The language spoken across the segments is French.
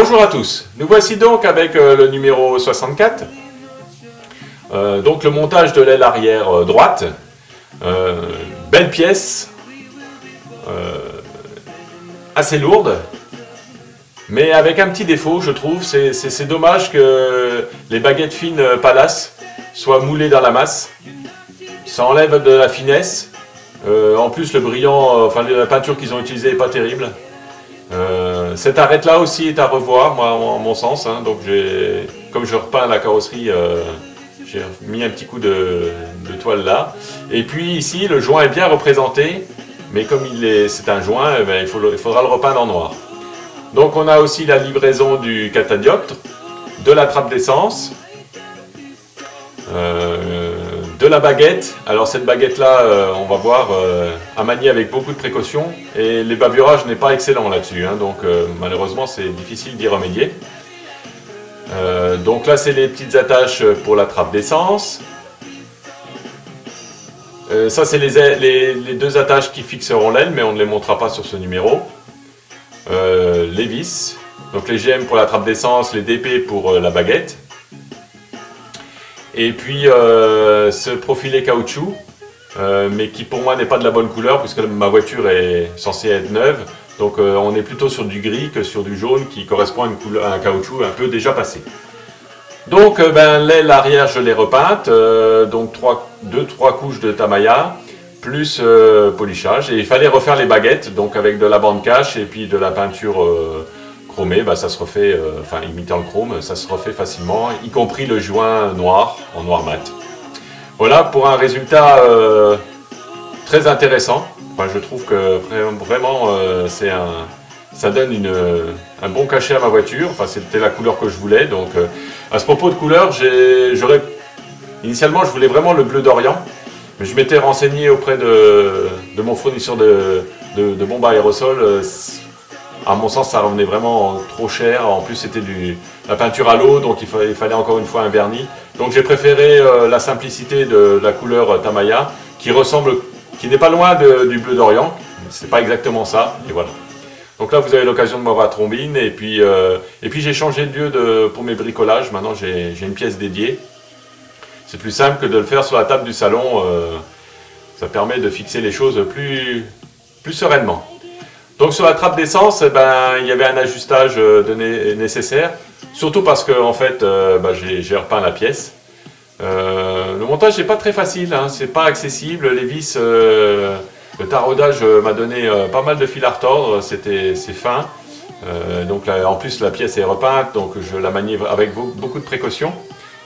Bonjour à tous, nous voici donc avec le numéro 64, donc le montage de l'aile arrière droite, belle pièce, assez lourde, mais avec un petit défaut je trouve, c'est dommage que les baguettes fines Palace soient moulées dans la masse, ça enlève de la finesse, en plus le brillant, enfin la peinture qu'ils ont utilisée n'est pas terrible. Cette arête là aussi est à revoir, moi, en mon sens, hein, donc comme je repeins la carrosserie, j'ai mis un petit coup de toile là. Et puis ici le joint est bien représenté, mais comme c'est un joint, eh bien, il faudra le repeindre en noir. Donc on a aussi la livraison du catadioptre, de la trappe d'essence, de la baguette. Alors cette baguette là, on va voir, à manier avec beaucoup de précautions, et les bavurages n'est pas excellent là-dessus, hein, donc malheureusement c'est difficile d'y remédier. Donc là c'est les petites attaches pour la trappe d'essence. Ça c'est les deux attaches qui fixeront l'aile, mais on ne les montrera pas sur ce numéro. Les vis, donc les GM pour la trappe d'essence, les DP pour la baguette. Et puis ce profilé caoutchouc, mais qui pour moi n'est pas de la bonne couleur puisque ma voiture est censée être neuve. Donc on est plutôt sur du gris que sur du jaune qui correspond à un caoutchouc un peu déjà passé. Donc l'aile arrière je l'ai repeinte, donc 2-3 couches de Tamiya plus polissage. Et il fallait refaire les baguettes, donc avec de la bande cache et puis de la peinture chromé, ça se refait, enfin imitant le chrome, ça se refait facilement, y compris le joint noir, en noir mat. Voilà pour un résultat très intéressant. Enfin, je trouve que vraiment ça donne un bon cachet à ma voiture. Enfin, c'était la couleur que je voulais. Donc, à ce propos de couleur, initialement je voulais vraiment le bleu d'Orient, mais je m'étais renseigné auprès de mon fournisseur de bombes à aérosol. À mon sens, ça revenait vraiment trop cher. En plus, c'était la peinture à l'eau, donc il fallait encore une fois un vernis. Donc j'ai préféré la simplicité de la couleur Tamiya, qui n'est pas loin du bleu d'Orient. C'est pas exactement ça, et voilà. Donc là, vous avez l'occasion de m'avoir trombine, et puis j'ai changé de lieu pour mes bricolages. Maintenant, j'ai une pièce dédiée. C'est plus simple que de le faire sur la table du salon. Ça permet de fixer les choses plus sereinement. Donc sur la trappe d'essence, il y avait un ajustage nécessaire, surtout parce que en fait, j'ai repeint la pièce. Le montage n'est pas très facile, hein, c'est pas accessible. Les vis, le taraudage m'a donné pas mal de fil à retordre, c'est fin. Donc là, en plus la pièce est repeinte, donc je la manie avec beaucoup de précautions.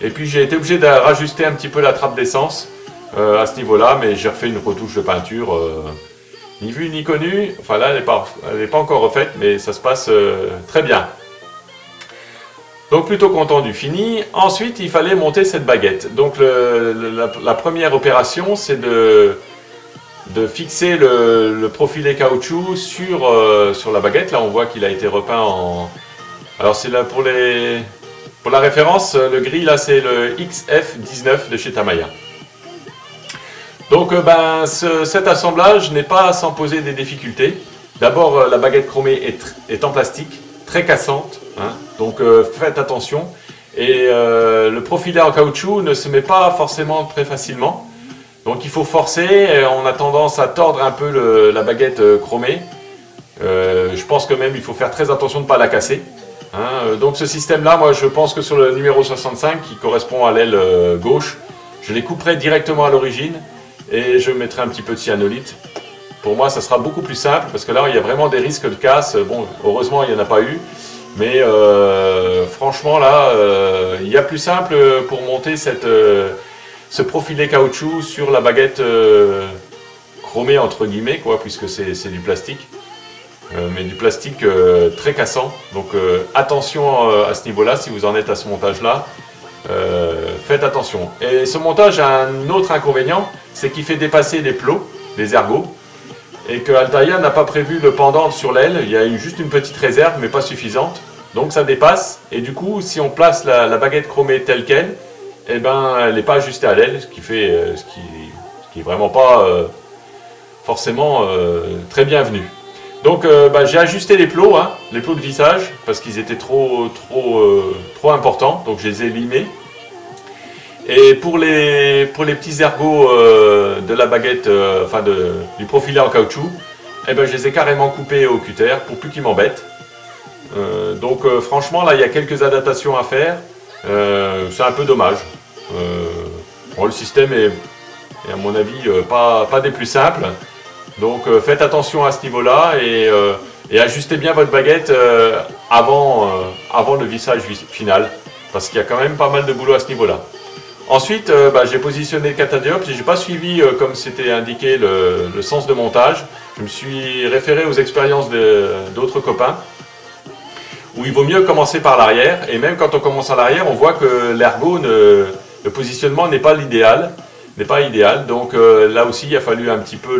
Et puis j'ai été obligé de rajuster un petit peu la trappe d'essence à ce niveau-là, mais j'ai refait une retouche de peinture. Ni vue ni connue, enfin là elle n'est pas encore refaite, mais ça se passe très bien. Donc plutôt content du fini. Ensuite il fallait monter cette baguette. Donc la première opération c'est de fixer le profilé caoutchouc sur la baguette. Là on voit qu'il a été repeint en... Alors c'est là pour la référence, le gris là c'est le XF19 de chez Tamiya. Donc cet assemblage n'est pas sans poser des difficultés. D'abord la baguette chromée est en plastique, très cassante, hein, donc faites attention. Et le profilé en caoutchouc ne se met pas forcément très facilement. Donc il faut forcer, et on a tendance à tordre un peu la baguette chromée. Je pense que même il faut faire très attention de ne pas la casser. Hein. Donc ce système là, moi je pense que sur le numéro 65 qui correspond à l'aile gauche, je les couperai directement à l'origine. Et je mettrai un petit peu de cyanolite. Pour moi, ça sera beaucoup plus simple parce que là, il y a vraiment des risques de casse. Bon, heureusement, il n'y en a pas eu. Mais franchement, là, il y a plus simple pour monter ce profilé caoutchouc sur la baguette chromée, entre guillemets, quoi, puisque c'est du plastique. Mais du plastique très cassant. Donc, attention à ce niveau-là, si vous en êtes à ce montage-là. Faites attention. Et ce montage a un autre inconvénient, c'est qu'il fait dépasser les plots, les ergots, et que Altaïa n'a pas prévu le pendant sur l'aile. Il y a juste une petite réserve, mais pas suffisante. Donc ça dépasse, et du coup, si on place la baguette chromée telle qu'elle, eh ben, elle n'est pas ajustée à l'aile, ce qui est vraiment pas forcément très bienvenu. Donc j'ai ajusté les plots, hein, les plots de vissage, parce qu'ils étaient trop importants, donc je les ai limés. Et pour les petits ergots de la baguette, du profilet en caoutchouc, eh ben, je les ai carrément coupés au cutter pour plus qu'ils m'embêtent. Franchement, là, il y a quelques adaptations à faire. C'est un peu dommage. Le système est à mon avis, pas des plus simples. Donc faites attention à ce niveau-là et ajustez bien votre baguette avant le vissage final, parce qu'il y a quand même pas mal de boulot à ce niveau-là. Ensuite, j'ai positionné le catadioptre et je n'ai pas suivi, comme c'était indiqué, le sens de montage. Je me suis référé aux expériences d'autres copains, où il vaut mieux commencer par l'arrière. Et même quand on commence à l'arrière, on voit que l'ergot, le positionnement n'est pas l'idéal. Donc là aussi, il a fallu un petit peu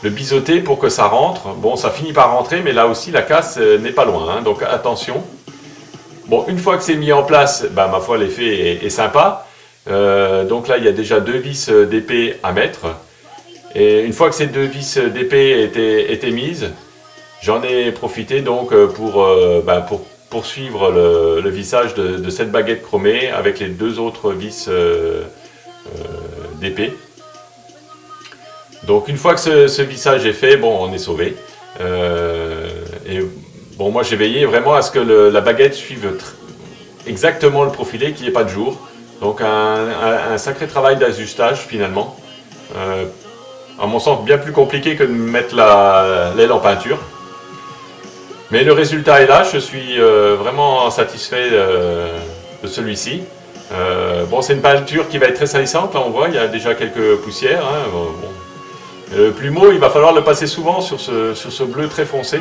le biseauter pour que ça rentre. Bon, ça finit par rentrer, mais là aussi, la casse n'est pas loin, hein, donc attention. Bon, une fois que c'est mis en place, ma foi, l'effet est sympa. Donc là, il y a déjà 2 vis d'épée à mettre. Et une fois que ces 2 vis d'épée étaient mises, j'en ai profité donc pour poursuivre le vissage de cette baguette chromée avec les 2 autres vis d'épée. Donc une fois que ce vissage est fait, bon, on est sauvé. Bon, moi j'ai veillé vraiment à ce que la baguette suive exactement le profilé, qu'il n'y ait pas de jour. Donc un sacré travail d'ajustage finalement. À mon sens bien plus compliqué que de mettre l'aile en peinture. Mais le résultat est là, je suis vraiment satisfait de celui-ci. Bon, c'est une peinture qui va être très salissante, là on voit, il y a déjà quelques poussières. Hein, bon. Le plumeau, il va falloir le passer souvent sur ce bleu très foncé.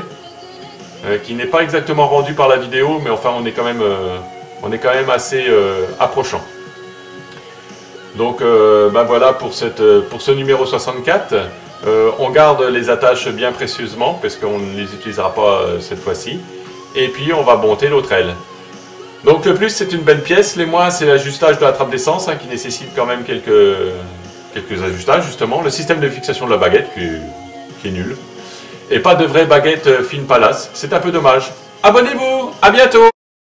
Qui n'est pas exactement rendu par la vidéo, mais enfin on est quand même assez approchant. Donc voilà pour ce numéro 64. On garde les attaches bien précieusement parce qu'on ne les utilisera pas cette fois-ci. Et puis on va monter l'autre aile. Donc le plus c'est une belle pièce, les moins c'est l'ajustage de la trappe d'essence, hein, qui nécessite quand même quelques ajustages justement. Le système de fixation de la baguette qui est nul. Et pas de vraie baguette fine palace, c'est un peu dommage. Abonnez-vous, à bientôt!